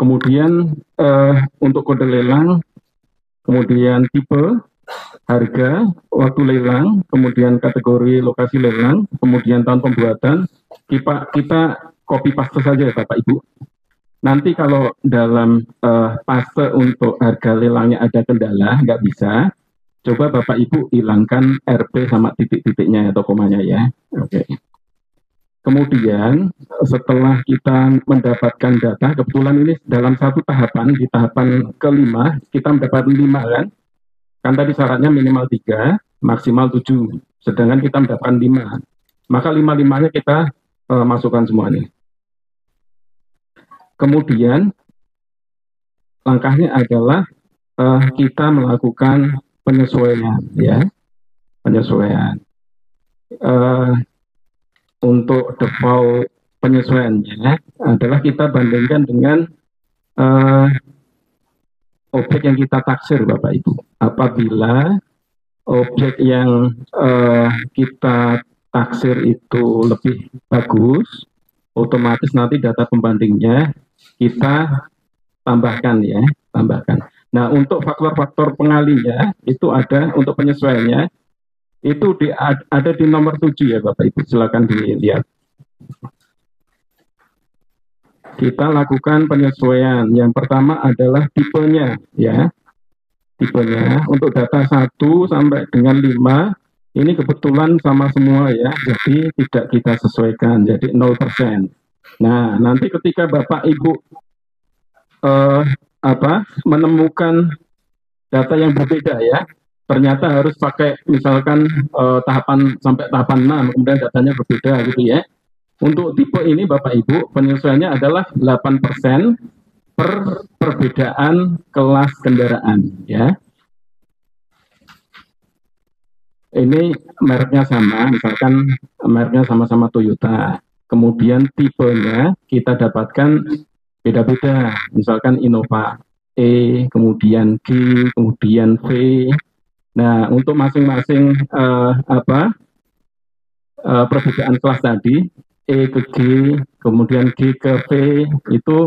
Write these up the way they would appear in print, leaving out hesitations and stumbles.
Kemudian untuk kode lelang, kemudian tipe, harga, waktu lelang, kemudian kategori lokasi lelang, kemudian tahun pembuatan, kita copy paste saja ya Bapak Ibu. Nanti kalau dalam paste untuk harga lelangnya ada kendala, nggak bisa, coba Bapak Ibu hilangkan RP sama titik-titiknya atau komanya ya. Oke. Kemudian setelah kita mendapatkan data, kebetulan ini dalam satu tahapan, di tahapan kelima, kita mendapat 5 kan? Kan tadi syaratnya minimal 3, maksimal 7, sedangkan kita mendapatkan 5. Maka 5-5-nya kita masukkan semuanya. Kemudian langkahnya adalah kita melakukan penyesuaian, ya, penyesuaian. Untuk default penyesuaiannya adalah kita bandingkan dengan objek yang kita taksir Bapak Ibu. Apabila objek yang kita taksir itu lebih bagus, otomatis nanti data pembandingnya kita tambahkan ya, tambahkan. Nah, untuk faktor-faktor pengalinya itu ada untuk penyesuaiannya itu ada di nomor 7 ya Bapak Ibu, silakan dilihat. Kita lakukan penyesuaian. Yang pertama adalah tipenya ya. Tipenya untuk data 1 sampai dengan 5 ini kebetulan sama semua ya. Jadi tidak kita sesuaikan, jadi 0%. Nah, nanti ketika Bapak Ibu menemukan data yang berbeda ya, ternyata harus pakai misalkan tahapan sampai tahapan 6, kemudian datanya berbeda gitu ya. Untuk tipe ini Bapak Ibu, penyesuaiannya adalah 8% per perbedaan kelas kendaraan ya. Ini mereknya sama, misalkan mereknya sama-sama Toyota. Kemudian tipenya kita dapatkan beda-beda, misalkan Innova E, kemudian G, kemudian V. Nah, untuk masing-masing perbedaan kelas tadi, E ke G, kemudian G ke V, itu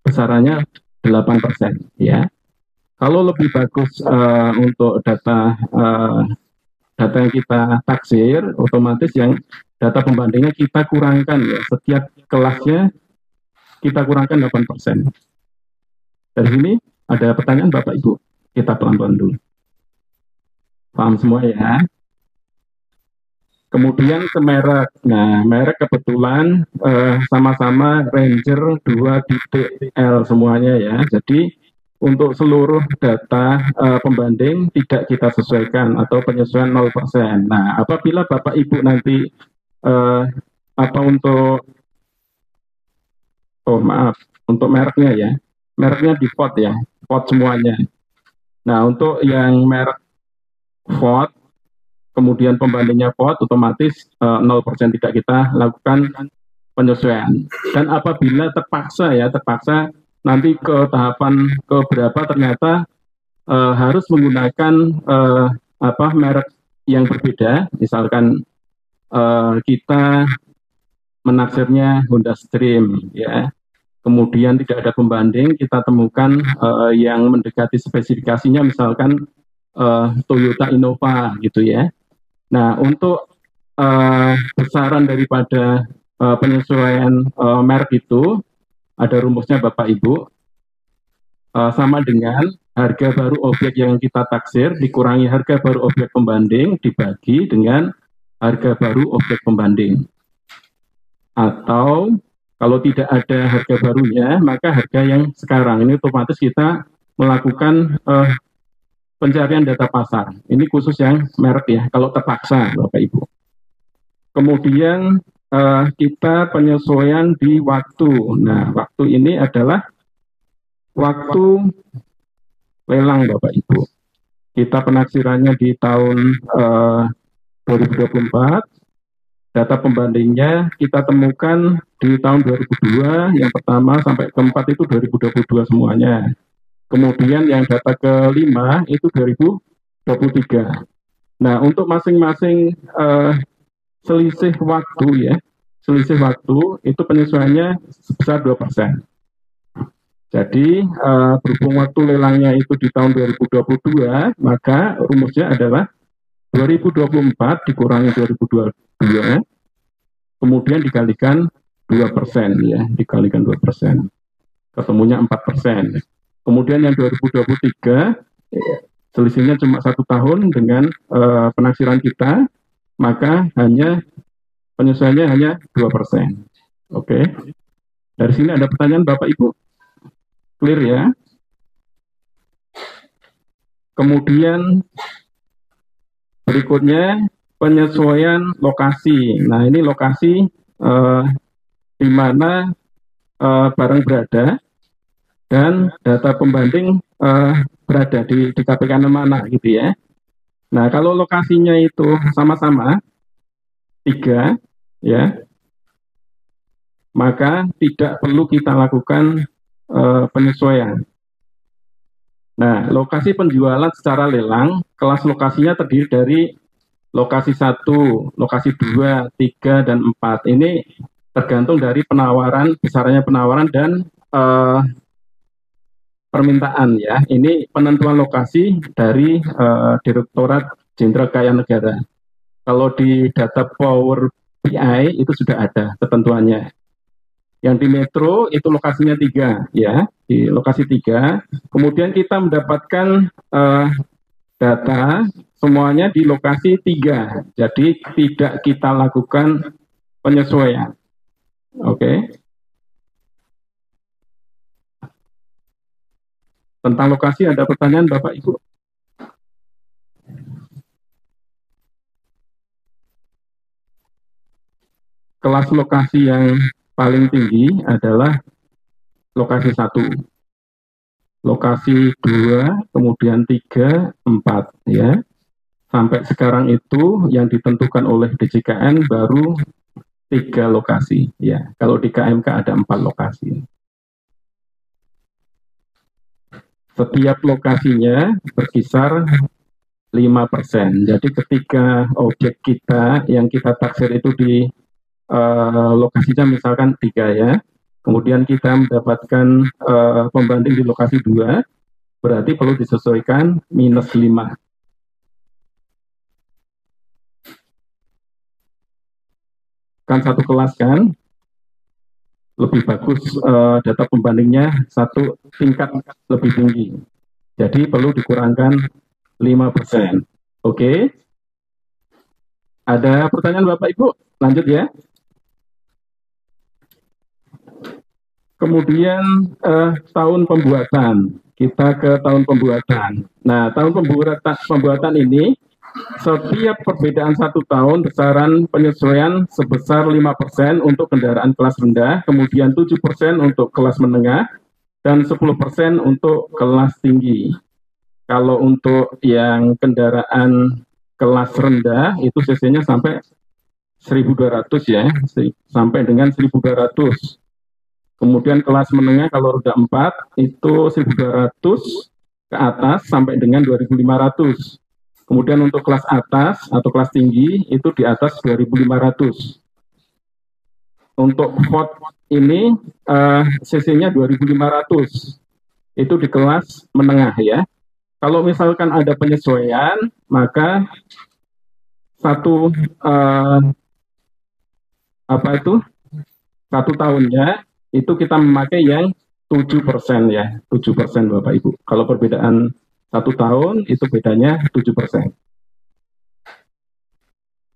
besarannya 8% ya. Kalau lebih bagus untuk data yang kita taksir, otomatis yang data pembandingnya kita kurangkan ya. Setiap kelasnya kita kurangkan 8%. Dari sini ada pertanyaan Bapak Ibu? Kita pelan-pelan dulu. Paham semua ya? Kemudian ke merek. Nah, merek kebetulan sama-sama Ranger 2.L semuanya ya. Jadi untuk seluruh data pembanding tidak kita sesuaikan atau penyesuaian 0%. Nah, apabila Bapak Ibu nanti untuk mereknya ya. Mereknya default ya, Ford semuanya. Nah, untuk yang merek Ford, kemudian pembandingnya Ford, otomatis 0% tidak kita lakukan penyesuaian. Dan apabila terpaksa nanti ke tahapan ke berapa ternyata harus menggunakan merek yang berbeda, misalkan kita menaksirnya Honda Stream ya. Kemudian tidak ada pembanding, kita temukan yang mendekati spesifikasinya misalkan Toyota Innova gitu ya. Nah, untuk besaran daripada penyesuaian merek itu ada rumusnya Bapak Ibu, sama dengan harga baru objek yang kita taksir dikurangi harga baru objek pembanding dibagi dengan harga baru objek pembanding. Atau kalau tidak ada harga barunya, maka harga yang sekarang ini otomatis kita melakukan pencarian data pasar. Ini khusus yang merek ya, kalau terpaksa Bapak Ibu. Kemudian kita penyesuaian di waktu. Nah, waktu ini adalah waktu lelang Bapak Ibu. Kita penaksirannya di tahun 2024. Data pembandingnya kita temukan di tahun 2002, yang pertama sampai keempat itu 2022 semuanya. Kemudian yang data kelima itu 2023. Nah, untuk masing-masing selisih waktu ya, selisih waktu itu penyesuaiannya sebesar 2%. Jadi berhubung waktu lelangnya itu di tahun 2022, maka rumusnya adalah 2024 dikurangi 2022, kemudian dikalikan 2%, ya, dikalikan 2%, ketemunya 4%. Kemudian yang 2023, selisihnya cuma 1 tahun dengan penaksiran kita, maka penyesuaiannya hanya 2%. Oke. Dari sini ada pertanyaan Bapak Ibu? Clear ya? Kemudian berikutnya penyesuaian lokasi. Nah, ini lokasi di mana barang berada dan data pembanding berada di KPK mana gitu ya. Nah, kalau lokasinya itu sama-sama 3 ya, maka tidak perlu kita lakukan penyesuaian. Nah, lokasi penjualan secara lelang, kelas lokasinya terdiri dari lokasi 1, lokasi 2, 3, dan 4. Ini tergantung dari penawaran, besarannya penawaran dan permintaan ya. Ini penentuan lokasi dari Direktorat Jenderal Keuangan Negara. Kalau di data Power BI itu sudah ada ketentuannya. Yang di Metro itu lokasinya 3 ya, di lokasi 3. Kemudian kita mendapatkan data semuanya di lokasi 3. Jadi tidak kita lakukan penyesuaian. Oke. Tentang lokasi ada pertanyaan Bapak Ibu? Kelas lokasi yang paling tinggi adalah lokasi 1, lokasi 2, kemudian 3, 4 ya. Sampai sekarang itu yang ditentukan oleh DJKN baru 3 lokasi ya. Kalau di KMK ada 4 lokasi. Setiap lokasinya berkisar 5%. Jadi ketika objek kita yang kita taksir itu di lokasinya misalkan 3 ya, kemudian kita mendapatkan pembanding di lokasi 2, berarti perlu disesuaikan -5. Kan satu kelas kan, lebih bagus data pembandingnya 1 tingkat lebih tinggi. Jadi perlu dikurangkan 5%. Oke. Ada pertanyaan Bapak Ibu? Lanjut ya. Kemudian tahun pembuatan. Kita ke tahun pembuatan. Nah, tahun pembuatan ini setiap perbedaan 1 tahun besaran penyesuaian sebesar 5% untuk kendaraan kelas rendah, kemudian 7% untuk kelas menengah, dan 10% untuk kelas tinggi. Kalau untuk yang kendaraan kelas rendah itu cc-nya sampai 1.200 ya, sampai dengan 1.200. Kemudian kelas menengah kalau roda 4 itu 1.200 ke atas sampai dengan 2.500. Kemudian untuk kelas atas atau kelas tinggi itu di atas 2.500. Untuk Ford ini cc-nya 2.500. Itu di kelas menengah ya. Kalau misalkan ada penyesuaian, maka satu tahunnya itu kita memakai yang 7% ya, 7% Bapak Ibu. Kalau perbedaan 1 tahun itu bedanya 7%.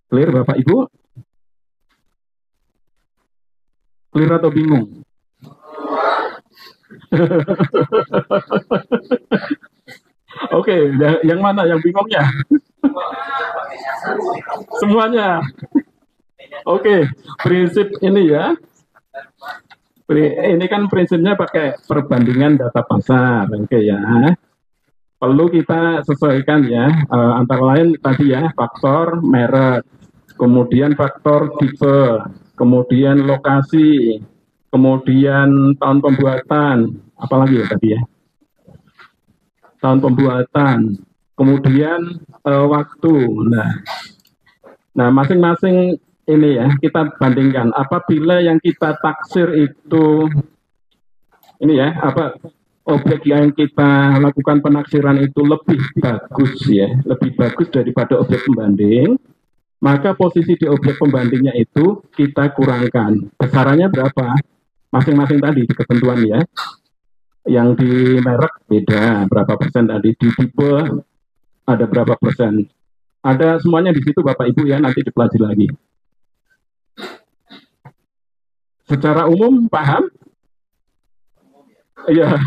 Clear Bapak Ibu? Clear atau bingung? Oke, yang mana yang bingungnya? Semuanya. Oke, prinsip ini ya. Ini kan prinsipnya pakai perbandingan data pasar, oke ya. Perlu kita sesuaikan ya, antara lain tadi ya, faktor merek, kemudian faktor tipe, kemudian lokasi, kemudian tahun pembuatan, apalagi ya tadi ya, tahun pembuatan, kemudian waktu. Nah, masing-masing ini ya kita bandingkan. Apabila yang kita taksir itu ini ya, objek yang kita lakukan penaksiran itu lebih bagus ya, lebih bagus daripada objek pembanding, maka posisi di objek pembandingnya itu kita kurangkan. Besarannya berapa? Masing-masing tadi di ketentuan ya. Yang di merek beda berapa persen tadi, di tipe ada berapa persen. Ada semuanya di situ Bapak Ibu ya, nanti dipelajari lagi. Secara umum paham? Iya.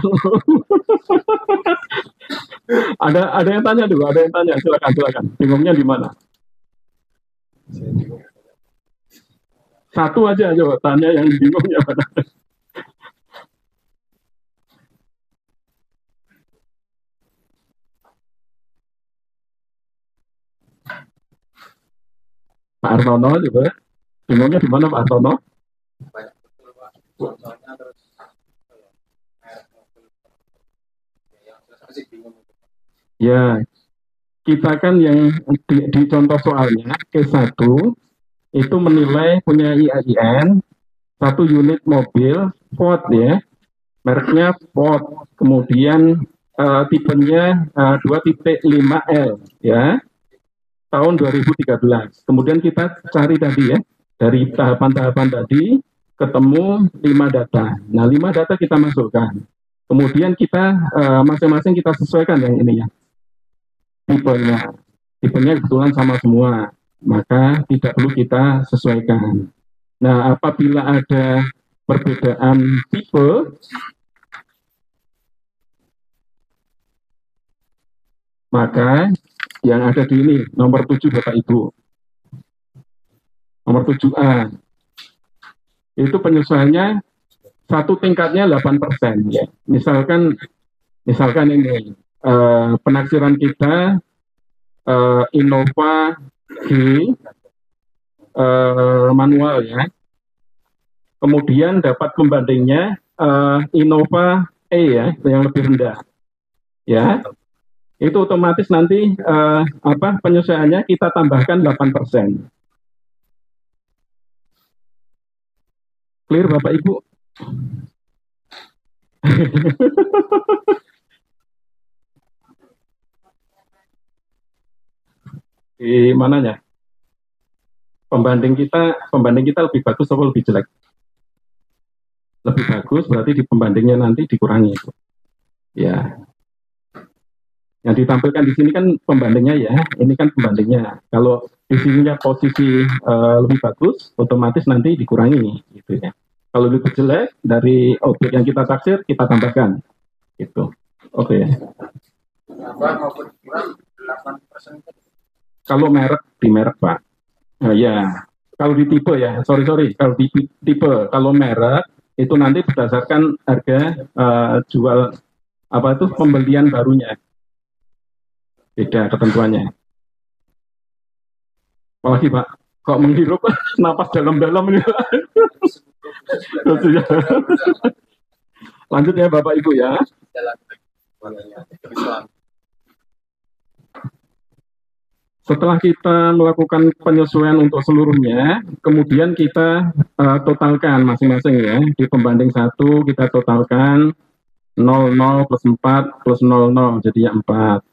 ada yang tanya dulu, ada yang tanya. Silakan. Bingungnya di mana? Satu aja coba tanya yang bingungnya mana. Pak Artono juga. Bingungnya di mana Pak Artono? Ya, kita kan yang di contoh soalnya K1 itu menilai punya IAIN satu unit mobil Ford ya, mereknya Ford, kemudian tipenya 2.5L ya, tahun 2013. Kemudian kita cari tadi ya, dari tahapan-tahapan tadi ketemu 5 data. Nah, 5 data kita masukkan. Kemudian kita masing-masing kita sesuaikan yang ini ya, tipenya kebetulan sama semua, maka tidak perlu kita sesuaikan. Nah, apabila ada perbedaan tipe, maka yang ada di ini nomor 7 Bapak Ibu, nomor 7A itu penyesuaiannya satu tingkatnya 8% ya. Misalkan ini penaksiran kita Innova G manual ya. Kemudian dapat pembandingnya Innova E ya, yang lebih rendah. Ya. Itu otomatis nanti penyesuaiannya kita tambahkan 8%. Clear Bapak Ibu? Di mananya? Pembanding kita lebih bagus atau lebih jelek? Lebih bagus berarti di pembandingnya nanti dikurangi. Ya. Yang ditampilkan di sini kan pembandingnya ya, ini kan pembandingnya. Kalau di sininya posisi lebih bagus, otomatis nanti dikurangi gitu ya. Kalau lebih jelek dari objek yang kita taksir, kita tambahkan gitu. Oke. Kalau merek di merek Pak. Nah, ya. Kalau di tipe ya, sorry. Kalau di tipe, kalau merek itu nanti berdasarkan harga jual pembelian barunya. Beda ketentuannya. Apalagi Pak, kok menghirup napas dalam-dalam ini. Lanjut ya Bapak Ibu ya. Setelah kita melakukan penyesuaian untuk seluruhnya, kemudian kita totalkan masing-masing ya. Di pembanding 1 kita totalkan 00 plus 4 plus 00 jadi 4.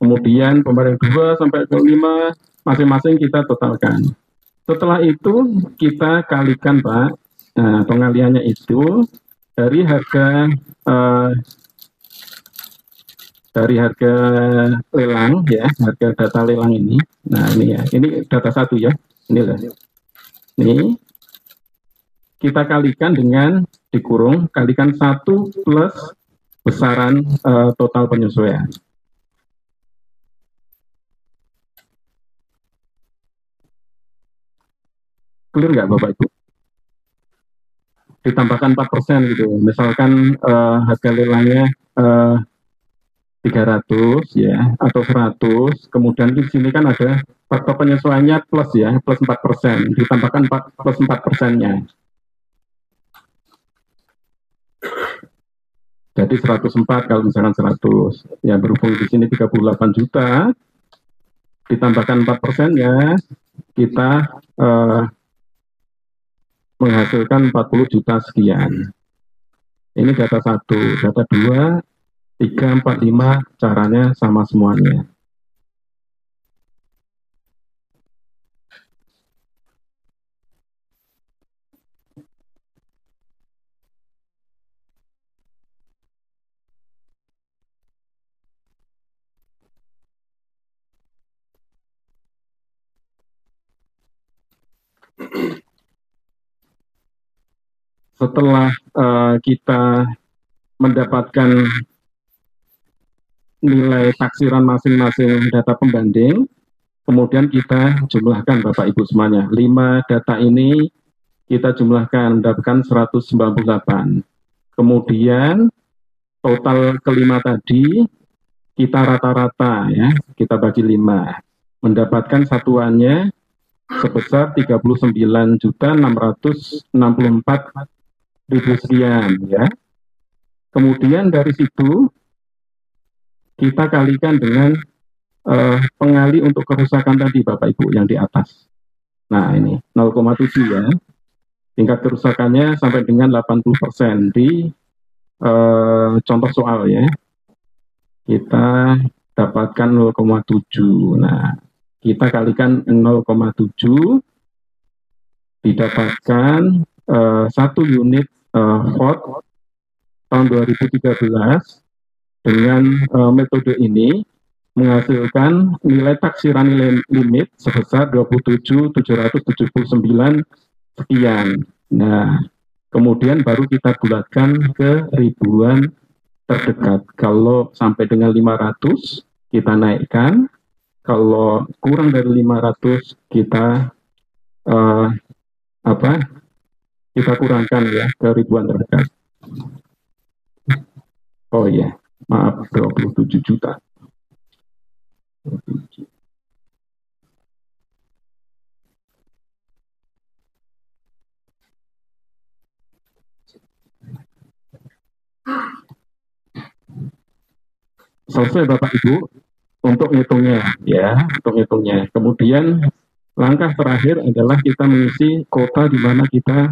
Kemudian pembanding 2 sampai ke 5 masing-masing kita totalkan. Setelah itu kita kalikan Pak, pengaliannya itu dari harga lelang ya, harga data lelang ini. Nah ini ya, ini data 1 ya, inilah. Ini kita kalikan dengan kalikan 1 plus besaran total penyesuaian. Clear nggak Bapak Ibu? Ditambahkan 4% gitu. Misalkan harga lelangnya 300 ya atau 100, kemudian di sini kan ada faktor penyesuaiannya plus ya, plus 4%, ditambahkan plus 4%-nya. Jadi 104 kalau misalkan 100. Ya berhubung di sini 38 juta, ditambahkan 4%-nya, kita menghasilkan 40 juta sekian. Ini data 1, data 2, 3, 4, 5, caranya sama semuanya. Setelah kita mendapatkan nilai taksiran masing-masing data pembanding, kemudian kita jumlahkan Bapak Ibu semuanya. 5 data ini kita jumlahkan mendapatkan 198. Kemudian total kelima tadi kita rata-rata ya, kita bagi 5. Mendapatkan satuannya sebesar 39.664.000 sekian ya. Kemudian dari situ kita kalikan dengan pengali untuk kerusakan tadi Bapak Ibu yang di atas. Nah ini 0,7 ya. Tingkat kerusakannya sampai dengan 80% di contoh soal ya. Kita dapatkan 0,7. Nah, kita kalikan 0,7 didapatkan 1 unit watt tahun 2013 dengan metode ini menghasilkan nilai taksiran nilai limit sebesar 27.779 sekian. Nah, kemudian baru kita bulatkan ke ribuan terdekat. Kalau sampai dengan 500 kita naikkan, kalau kurang dari 500 kita kita kurangkan ya ke ribuan terdekat. Oh iya, maaf 27 juta. Selesai Bapak Ibu untuk ngitungnya ya, untuk ngitungnya. Kemudian langkah terakhir adalah kita mengisi kota di mana kita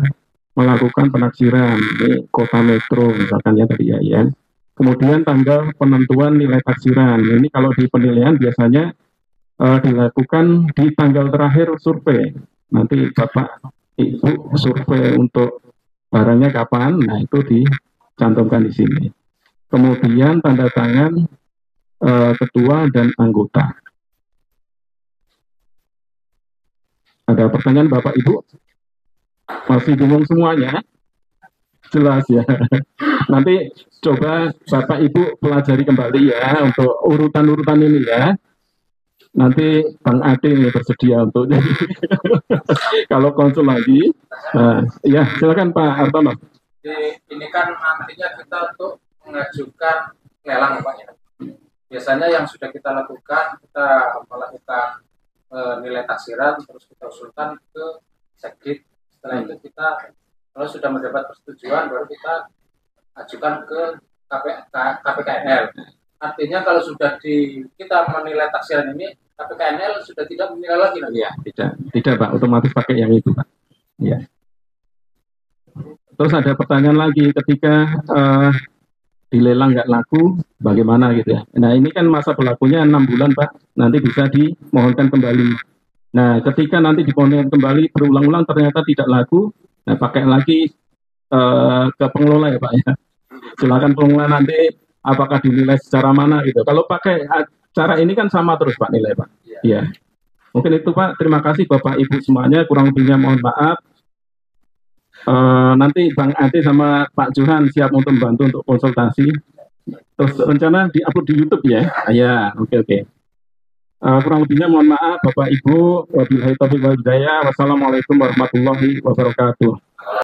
melakukan penaksiran. Ini kota metro misalkan ya tadi ya. Kemudian tanggal penentuan nilai taksiran. Ini kalau di penilaian biasanya dilakukan di tanggal terakhir survei. Nanti Bapak Ibu survei untuk barangnya kapan, nah itu dicantumkan di sini. Kemudian tanda tangan ketua dan anggota. Ada pertanyaan Bapak Ibu? Masih bingung semuanya? Jelas ya. Nanti coba Bapak Ibu pelajari kembali ya untuk urutan-urutan ini ya. Nanti Bang Ade ini bersedia untuk jadi kalau konsul lagi. Ya silakan Pak Hartono. Ini kan nantinya kita untuk mengajukan lelang Pak ya. Biasanya yang sudah kita lakukan, kita melakukan nilai taksiran, terus kita usulkan ke Sekdit. Setelah itu kita kalau sudah mendapat persetujuan, baru kita ajukan ke KPKNL. Artinya kalau sudah kita menilai taksiran ini, KPKNL sudah tidak menilai lagi. Ya, tidak Pak, otomatis pakai yang itu Pak. Ya. Terus ada pertanyaan lagi ketika dilelang nggak laku, bagaimana gitu ya. Nah ini kan masa berlakunya 6 bulan Pak, nanti bisa dimohonkan kembali. Nah ketika nanti dimohonkan kembali berulang-ulang ternyata tidak laku, nah pakai lagi ke pengelola ya Pak ya. Silakan pengelola nanti apakah dinilai secara mana gitu. Kalau pakai cara ini kan sama terus Pak nilai Pak. Iya. Mungkin itu Pak, terima kasih Bapak Ibu semuanya, kurang lebihnya mohon maaf. Nanti Bang Ade sama Pak Johan siap untuk membantu untuk konsultasi. Terus rencana di-upload di YouTube ya? Ya, oke. Kurang lebihnya mohon maaf Bapak Ibu. Wabillahi taufiq wal hidayah. Wassalamualaikum warahmatullahi wabarakatuh.